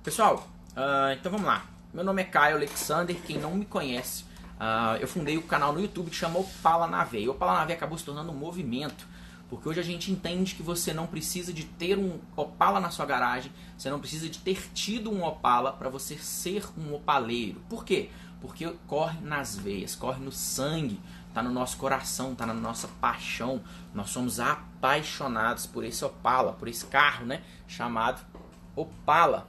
Pessoal, então vamos lá. Meu nome é Caio Alexander, quem não me conhece, eu fundei o canal no YouTube que chama Opala na Veia. E o Opala na Veia acabou se tornando um movimento, porque hoje a gente entende que você não precisa de ter um Opala na sua garagem, você não precisa de ter tido um Opala para você ser um opaleiro. Por quê? Porque corre nas veias, corre no sangue, está no nosso coração, está na nossa paixão. Nós somos apaixonados por esse Opala, por esse carro, né, chamado Opala.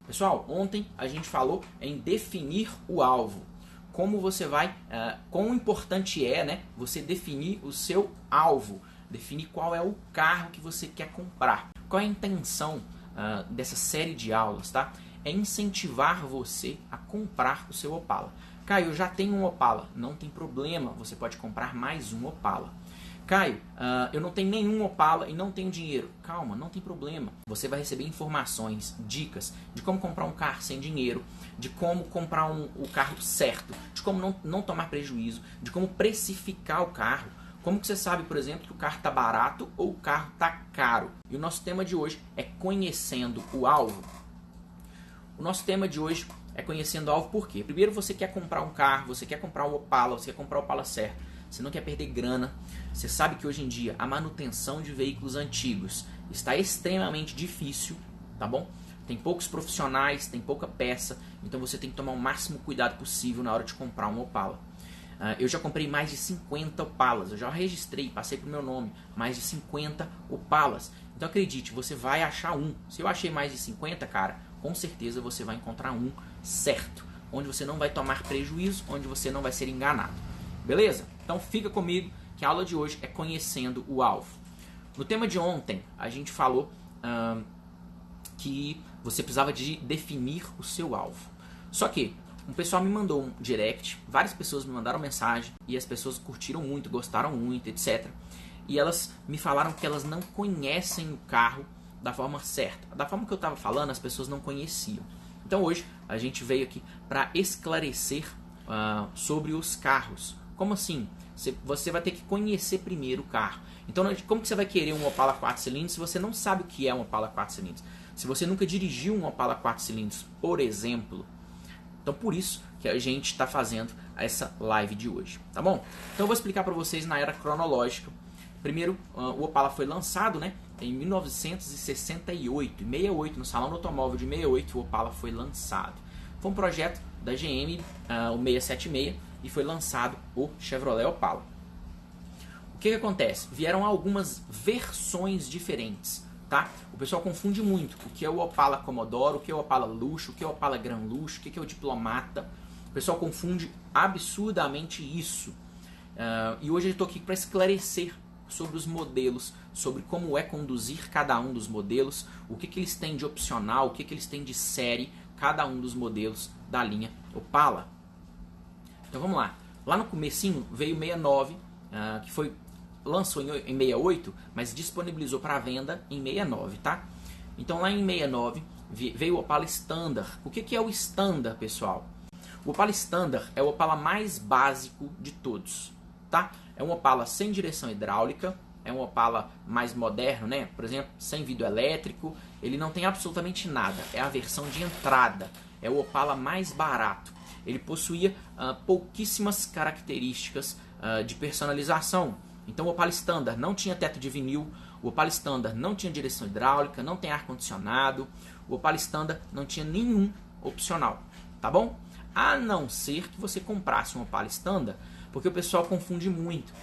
Pessoal, ontem a gente falou em definir o alvo. Como você vai, quão importante é, né, você definir o seu alvo, definir qual é o carro que você quer comprar. Qual é a intenção dessa série de aulas, tá? É incentivar você a comprar o seu Opala. Caio, eu já tenho um Opala. Não tem problema, você pode comprar mais um Opala. Caio, eu não tenho nenhum Opala e não tenho dinheiro. Calma, não tem problema. Você vai receber informações, dicas de como comprar um carro sem dinheiro, de como comprar o carro certo, de como não tomar prejuízo, de como precificar o carro. Como que você sabe, por exemplo, que o carro está barato ou o carro está caro? E o nosso tema de hoje é conhecendo o alvo. O nosso tema de hoje é conhecendo o alvo por quê? Primeiro, você quer comprar um carro, você quer comprar um Opala, você quer comprar o Opala certo. Você não quer perder grana. Você sabe que hoje em dia a manutenção de veículos antigos está extremamente difícil, tá bom? Tem poucos profissionais, tem pouca peça, então você tem que tomar o máximo cuidado possível na hora de comprar um Opala. Eu já comprei mais de 50 Opalas, eu já registrei, passei pro meu nome, mais de 50 Opalas. Então acredite, você vai achar um. Se eu achei mais de 50, cara, com certeza você vai encontrar um certo, onde você não vai tomar prejuízo, onde você não vai ser enganado. Beleza? Então fica comigo que a aula de hoje é conhecendo o alvo. No tema de ontem, a gente falou que você precisava de definir o seu alvo. Só que um pessoal me mandou um direct, várias pessoas me mandaram mensagem e as pessoas curtiram muito, gostaram muito, etc. E elas me falaram que elas não conhecem o carro da forma certa. Da forma que eu estava falando, as pessoas não conheciam. Então hoje a gente veio aqui para esclarecer sobre os carros. Como assim? Você vai ter que conhecer primeiro o carro. Então, como que você vai querer um Opala 4 cilindros se você não sabe o que é um Opala 4 cilindros? Se você nunca dirigiu um Opala 4 cilindros, por exemplo. Então, por isso que a gente está fazendo essa live de hoje, tá bom? Então, eu vou explicar para vocês na era cronológica. Primeiro, o Opala foi lançado, né, em 1968. Em 68, no Salão do Automóvel de 68, o Opala foi lançado. Foi um projeto da GM, o 676, e foi lançado o Chevrolet Opala. O que acontece? Vieram algumas versões diferentes, tá? O pessoal confunde muito o que é o Opala Commodore, o que é o Opala Luxo, o que é o Opala Gran Luxo, o que é o Diplomata. O pessoal confunde absurdamente isso. E hoje eu estou aqui para esclarecer sobre os modelos, sobre como é conduzir cada um dos modelos, o que eles têm de opcional, o que eles têm de série, cada um dos modelos da linha Opala. Então vamos lá. Lá no comecinho veio o 69, que lançou em 68, mas disponibilizou para venda em 69, tá? Então lá em 69 veio o Opala Standard. O que é o Standard, pessoal? O Opala Standard é o Opala mais básico de todos, tá? É um Opala sem direção hidráulica, é um Opala mais moderno, né? Por exemplo, sem vidro elétrico, ele não tem absolutamente nada. É a versão de entrada, é o Opala mais barato. Ele possuía pouquíssimas características de personalização. Então o Opala Standard não tinha teto de vinil, o Opala Standard não tinha direção hidráulica, não tem ar-condicionado, o Opala Standard não tinha nenhum opcional, tá bom? A não ser que você comprasse um Opala Standard, porque o pessoal confunde muito.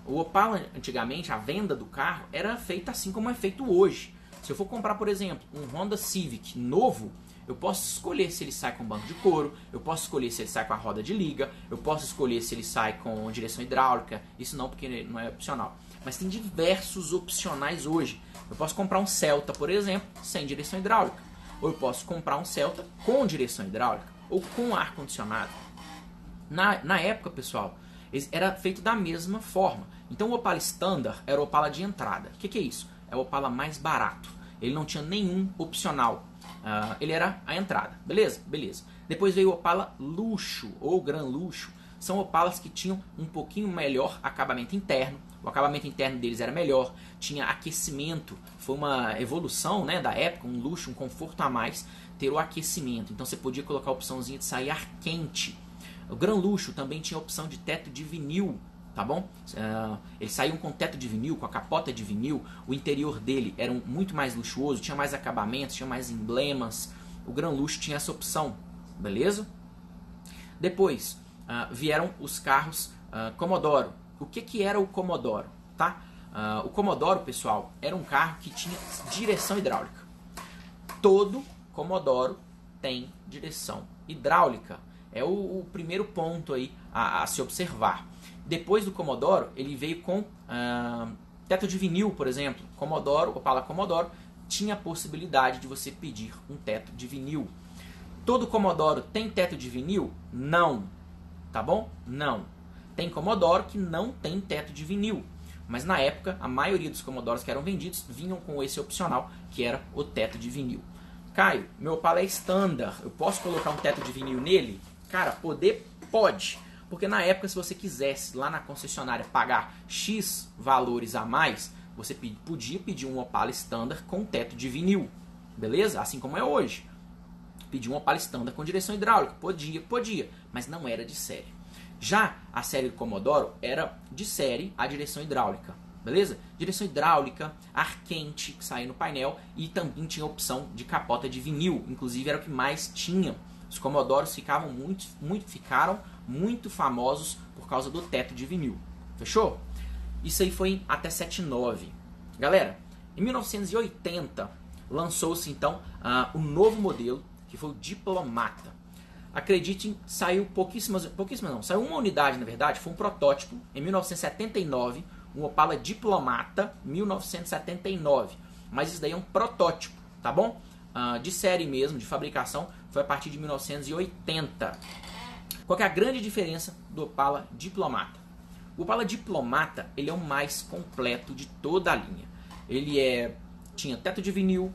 O Opala, antigamente, a venda do carro era feita assim como é feito hoje. Se eu for comprar, por exemplo, um Honda Civic novo, eu posso escolher se ele sai com banco de couro, eu posso escolher se ele sai com a roda de liga, eu posso escolher se ele sai com direção hidráulica, isso não, porque não é opcional. Mas tem diversos opcionais hoje. Eu posso comprar um Celta, por exemplo, sem direção hidráulica. Ou eu posso comprar um Celta com direção hidráulica, ou com ar-condicionado. Na época, pessoal, era feito da mesma forma. Então o Opala Standard era o Opala de entrada. O que é isso? É o Opala mais barato. Ele não tinha nenhum opcional. Ele era a entrada, beleza? Beleza. Depois veio o Opala Luxo ou Gran Luxo. São Opalas que tinham um pouquinho melhor acabamento interno, o acabamento interno deles era melhor, tinha aquecimento, foi uma evolução, né, da época, um luxo, um conforto a mais ter o aquecimento. Então você podia colocar a opçãozinha de sair ar quente. O Gran Luxo também tinha a opção de teto de vinil, tá bom? Eles saíam com teto de vinil, com a capota de vinil, o interior dele era muito mais luxuoso, tinha mais acabamentos, tinha mais emblemas. O Gran Luxo tinha essa opção, beleza? Depois vieram os carros Commodoro. O que era o Commodoro? Tá? O Commodoro, pessoal, era um carro que tinha direção hidráulica. Todo Commodoro tem direção hidráulica. É o primeiro ponto aí a se observar. Depois do Commodoro, ele veio com teto de vinil, por exemplo. Opala Commodoro tinha a possibilidade de você pedir um teto de vinil. Todo Commodoro tem teto de vinil? Não. Tá bom? Não. Tem Commodoro que não tem teto de vinil. Mas na época, a maioria dos Commodoros que eram vendidos vinham com esse opcional, que era o teto de vinil. Caio, meu Opala é standard, eu posso colocar um teto de vinil nele? Cara, pode. Porque na época, se você quisesse lá na concessionária pagar X valores a mais, você podia pedir um Opala standard com teto de vinil. Beleza? Assim como é hoje. Pedir um Opala standard com direção hidráulica. Podia, mas não era de série. Já a série do Commodoro era de série a direção hidráulica. Beleza? Direção hidráulica, ar quente que saía no painel e também tinha a opção de capota de vinil. Inclusive era o que mais tinha. Os Commodoros ficaram muito famosos por causa do teto de vinil. Fechou? Isso aí foi até 79. Galera, em 1980 lançou-se então o novo modelo, que foi o Diplomata. Acreditem, saiu saiu uma unidade na verdade, foi um protótipo em 1979, um Opala Diplomata 1979. Mas isso daí é um protótipo, tá bom? De série mesmo, de fabricação, foi a partir de 1980. Qual que é a grande diferença do Opala Diplomata? O Opala Diplomata, ele é o mais completo de toda a linha. Ele tinha teto de vinil,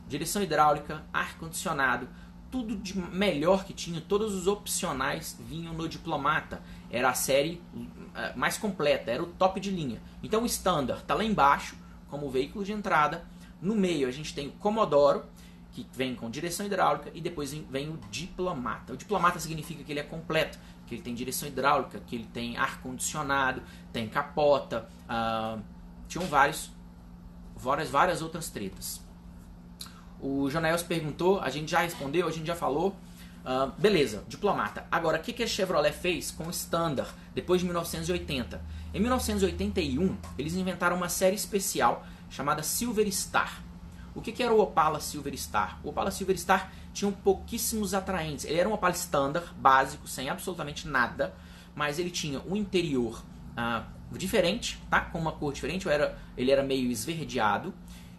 direção hidráulica, ar-condicionado, tudo de melhor que tinha, todos os opcionais vinham no Diplomata. Era a série mais completa, era o top de linha. Então o Standard está lá embaixo, como veículo de entrada. No meio a gente tem o Commodoro, que vem com direção hidráulica, e depois vem o Diplomata. O Diplomata significa que ele é completo, que ele tem direção hidráulica, que ele tem ar-condicionado, tem capota, tinham várias outras tretas. O Jonaels perguntou, a gente já respondeu, a gente já falou. Beleza, Diplomata. Agora, o que a Chevrolet fez com o Standard depois de 1980? Em 1981, eles inventaram uma série especial chamada Silver Star. O que era o Opala Silver Star? O Opala Silver Star tinha pouquíssimos atraentes. Ele era um Opala Standard, básico, sem absolutamente nada, mas ele tinha um interior diferente, tá? Com uma cor diferente. Ele era meio esverdeado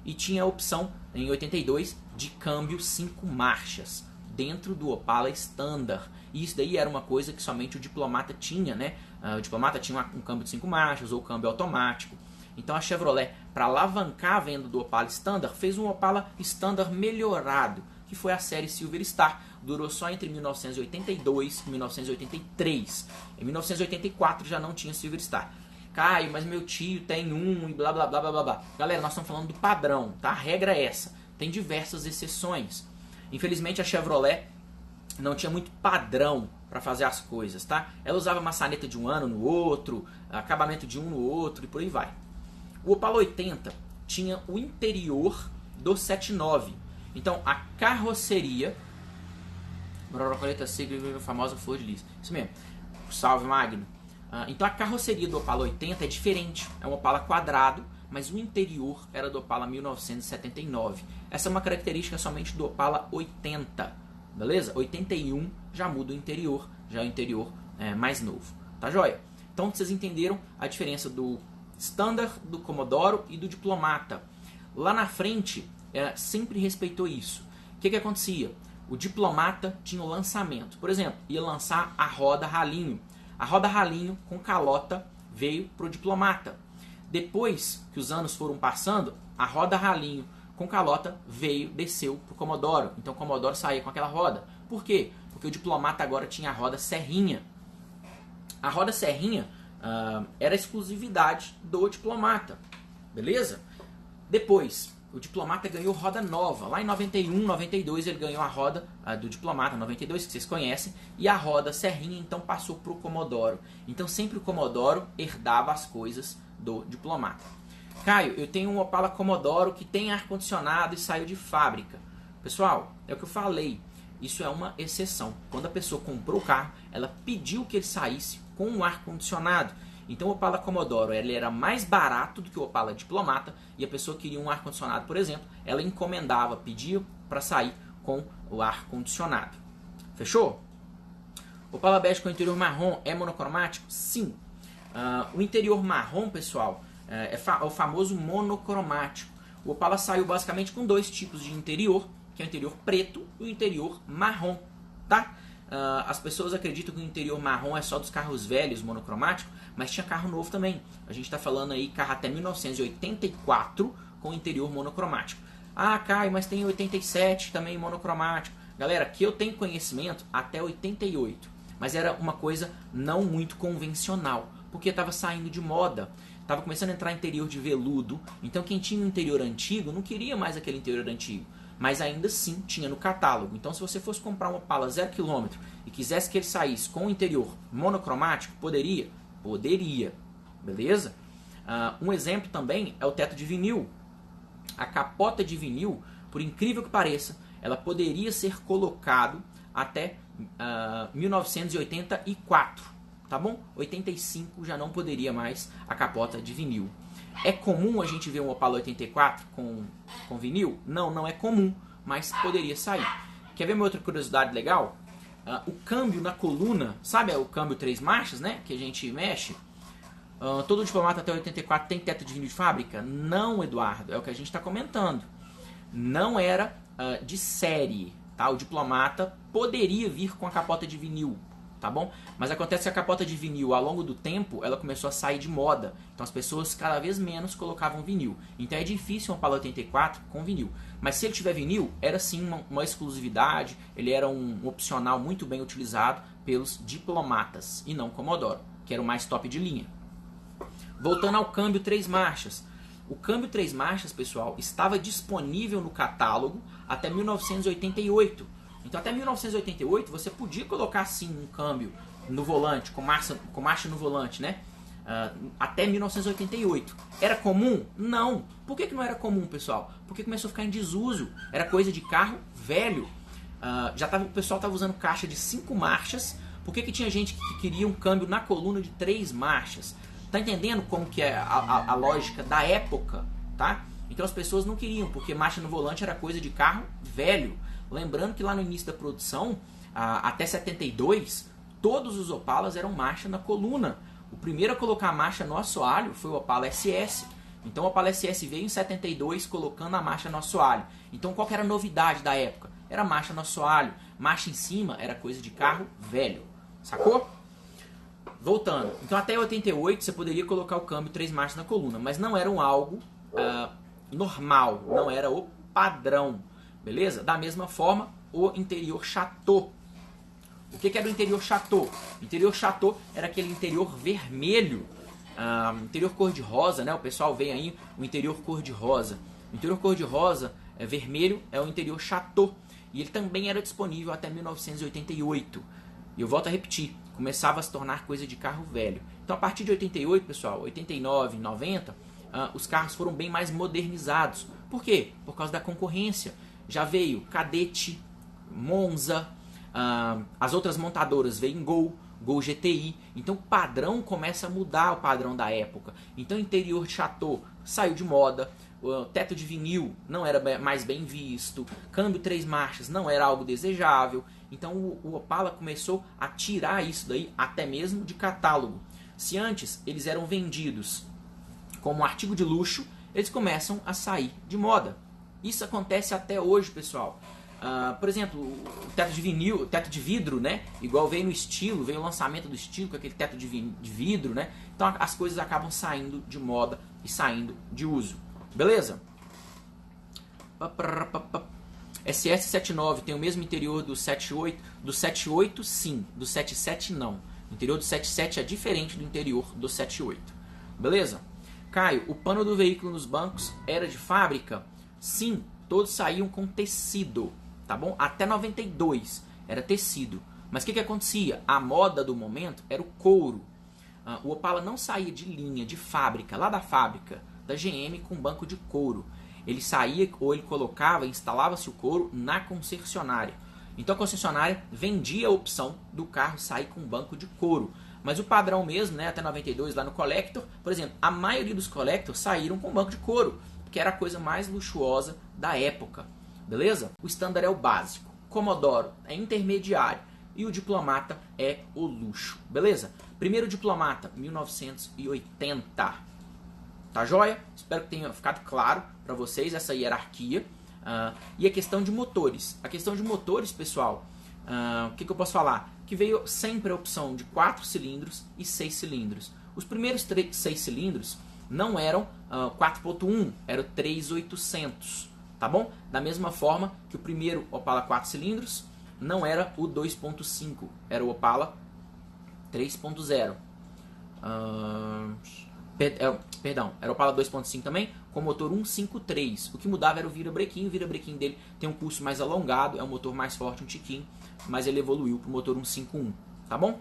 e tinha a opção, em 82, de câmbio 5 marchas dentro do Opala Standard. E isso daí era uma coisa que somente o Diplomata tinha, né? O Diplomata tinha um câmbio de 5 marchas ou câmbio automático. Então a Chevrolet, para alavancar a venda do Opala Standard, fez um Opala Standard melhorado, que foi a série Silver Star. Durou só entre 1982 e 1983. Em 1984 já não tinha Silver Star. Caio, mas meu tio tem um e blá blá blá blá blá. Galera, nós estamos falando do padrão, tá? A regra é essa. Tem diversas exceções. Infelizmente a Chevrolet não tinha muito padrão para fazer as coisas, tá? Ela usava maçaneta de um ano no outro, acabamento de um no outro e por aí vai. O Opala 80 tinha o interior do 79. Então a carroceria, borboleta seca, a famosa flor de lis. Isso mesmo. Salve, Magno. Então a carroceria do Opala 80 é diferente. É um Opala quadrado, mas o interior era do Opala 1979. Essa é uma característica somente do Opala 80. Beleza? 81 já muda o interior, já é o interior mais novo. Tá joia? Então vocês entenderam a diferença do Standard, do Commodoro e do Diplomata. Lá na frente, sempre respeitou isso. O que acontecia? O Diplomata tinha o lançamento. Por exemplo, ia lançar a roda ralinho. A roda ralinho com calota veio para o Diplomata. Depois que os anos foram passando, a roda ralinho com calota desceu para o Commodoro. Então o Commodoro saía com aquela roda. Por quê? Porque o Diplomata agora tinha a roda serrinha. A roda serrinha era exclusividade do Diplomata, beleza? Depois, o Diplomata ganhou roda nova. Lá em 91, 92 ele ganhou a roda do Diplomata, 92, que vocês conhecem, e a roda Serrinha então passou para o Commodore. Então sempre o Commodore herdava as coisas do Diplomata. Caio, eu tenho um Opala Commodore que tem ar-condicionado e saiu de fábrica. Pessoal, é o que eu falei, isso é uma exceção. Quando a pessoa comprou o carro, ela pediu que ele saísse com um ar-condicionado. Então o Opala Commodore ele era mais barato do que o Opala Diplomata e a pessoa queria um ar-condicionado, por exemplo, ela encomendava, pedia para sair com o ar-condicionado. Fechou? O Opala bege com interior marrom é monocromático? Sim. O interior marrom, pessoal, é o famoso monocromático. O Opala saiu basicamente com dois tipos de interior, que é o interior preto e o interior marrom, tá? As pessoas acreditam que o interior marrom é só dos carros velhos, monocromático, mas tinha carro novo também. A gente está falando aí carro até 1984 com interior monocromático. Ah, Caio, mas tem 87 também monocromático. Galera, que eu tenho conhecimento até 88, mas era uma coisa não muito convencional, porque estava saindo de moda. Estava começando a entrar interior de veludo, então quem tinha um interior antigo não queria mais aquele interior antigo. Mas ainda assim tinha no catálogo. Então se você fosse comprar um Opala 0 km e quisesse que ele saísse com o interior monocromático, poderia? Poderia, beleza? Um exemplo também é o teto de vinil. A capota de vinil, por incrível que pareça, ela poderia ser colocado até 1984, tá bom? 85 já não poderia mais a capota de vinil. É comum a gente ver um Opala 84 com vinil? Não, não é comum, mas poderia sair. Quer ver uma outra curiosidade legal? O câmbio na coluna, sabe o câmbio 3 marchas, né? Que a gente mexe. Todo Diplomata até 84 tem teto de vinil de fábrica? Não, Eduardo, é o que a gente está comentando. Não era de série, tá? O Diplomata poderia vir com a capota de vinil, tá bom? Mas acontece que a capota de vinil, ao longo do tempo, ela começou a sair de moda. Então as pessoas cada vez menos colocavam vinil. Então é difícil um Opala 84 com vinil. Mas se ele tiver vinil, era sim uma exclusividade, ele era um opcional muito bem utilizado pelos diplomatas e não Commodore, que era o mais top de linha. Voltando ao câmbio 3 marchas. O câmbio 3 marchas, pessoal, estava disponível no catálogo até 1988. Então até 1988 você podia colocar sim um câmbio no volante, com marcha no volante, né? Até 1988. Era comum? Não. Por que não era comum, pessoal? Porque começou a ficar em desuso. Era coisa de carro velho. O pessoal estava usando caixa de 5 marchas. Por que tinha gente que queria um câmbio na coluna de 3 marchas? Tá entendendo como que é a lógica da época, tá? Então as pessoas não queriam, porque marcha no volante era coisa de carro velho. Lembrando que lá no início da produção, até 72, todos os Opalas eram marcha na coluna. O primeiro a colocar a marcha no assoalho foi o Opala SS. Então o Opala SS veio em 72 colocando a marcha no assoalho. Então qual que era a novidade da época? Era marcha no assoalho. Marcha em cima era coisa de carro velho. Sacou? Voltando. Então até 88 você poderia colocar o câmbio 3 marchas na coluna, mas não era algo normal, não era o padrão. Beleza? Da mesma forma, o interior chateau. O que era o interior chateau? O interior chateau era aquele interior vermelho, interior cor-de-rosa, né? O pessoal vê aí o interior cor-de-rosa. O interior cor-de-rosa vermelho é o interior chateau. E ele também era disponível até 1988. E eu volto a repetir, começava a se tornar coisa de carro velho. Então a partir de 88, pessoal, 89, 90, os carros foram bem mais modernizados. Por quê? Por causa da concorrência. Já veio Cadete, Monza, as outras montadoras veio Gol GTI. Então o padrão começa a mudar, o padrão da época. Então o interior de Chateau saiu de moda, o teto de vinil não era mais bem visto, câmbio 3 marchas não era algo desejável. Então o Opala começou a tirar isso daí até mesmo de catálogo. Se antes eles eram vendidos como artigo de luxo, eles começam a sair de moda. Isso acontece até hoje, pessoal. Por exemplo, o teto de vinil, o teto de vidro, né? Igual veio no estilo, veio o lançamento do estilo com aquele teto de vidro, né? Então as coisas acabam saindo de moda e saindo de uso. Beleza? SS79 tem o mesmo interior do 78? Do 78 sim, do 77 não. O interior do 77 é diferente do interior do 78. Beleza? Caio, o pano do veículo nos bancos era de fábrica? Sim, todos saíam com tecido, tá bom? Até 92 era tecido. Mas o que acontecia? A moda do momento era o couro. O Opala não saía de linha, de fábrica, lá da fábrica, da GM com banco de couro. Ele saía ou ele colocava, instalava-se o couro na concessionária. Então a concessionária vendia a opção do carro sair com banco de couro. Mas o padrão mesmo, né, até 92 lá no Collector, por exemplo, a maioria dos Collector saíram com banco de couro, que era a coisa mais luxuosa da época. Beleza? O Standard é o básico, Commodoro é intermediário e o Diplomata é o luxo. Beleza? Primeiro Diplomata, 1980. Tá joia? Espero que tenha ficado claro para vocês essa hierarquia. E a questão de motores. A questão de motores, pessoal, o que eu posso falar? Que veio sempre a opção de 4 cilindros e 6 cilindros. Os primeiros 6 cilindros não eram 4.1, eram 3.800, tá bom? Da mesma forma que o primeiro Opala 4 cilindros não era o 2.5, era o Opala 3.0. Perdão, era o Opala 2.5 também, com motor 153. O que mudava era o virabrequim. O virabrequim dele tem um curso mais alongado, é um motor mais forte, um tiquinho, mas ele evoluiu para o motor 151, tá bom?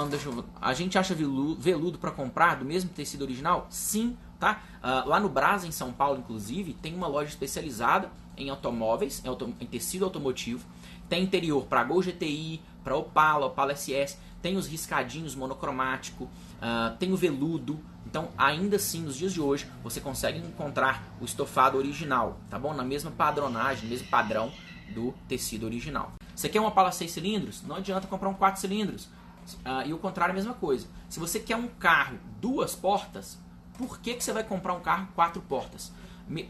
Deixa eu ver. A gente acha veludo para comprar do mesmo tecido original? Sim, tá? Lá no Brasa, em São Paulo, inclusive, tem uma loja especializada em automóveis, em tecido automotivo. Tem interior para Gol GTI, para Opala, Opala SS, tem os riscadinhos monocromático, tem o veludo. Então, ainda assim, nos dias de hoje, você consegue encontrar o estofado original, tá bom? Na mesma padronagem, no mesmo padrão do tecido original. Você quer um Opala 6 cilindros? Não adianta comprar um 4 cilindros. E o contrário é a mesma coisa. Se você quer um carro 2 portas, por que você vai comprar um carro 4 portas?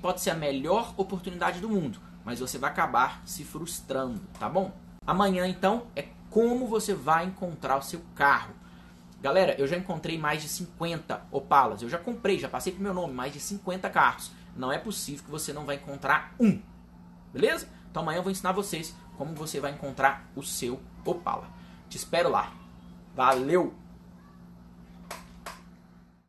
Pode ser a melhor oportunidade do mundo, mas você vai acabar se frustrando, tá bom? Amanhã, então, é como você vai encontrar o seu carro. Galera, eu já encontrei mais de 50 Opalas. Eu já comprei, já passei pro meu nome, mais de 50 carros. Não é possível que você não vai encontrar um. Beleza? Então amanhã eu vou ensinar vocês como você vai encontrar o seu Opala. Te espero lá. Valeu!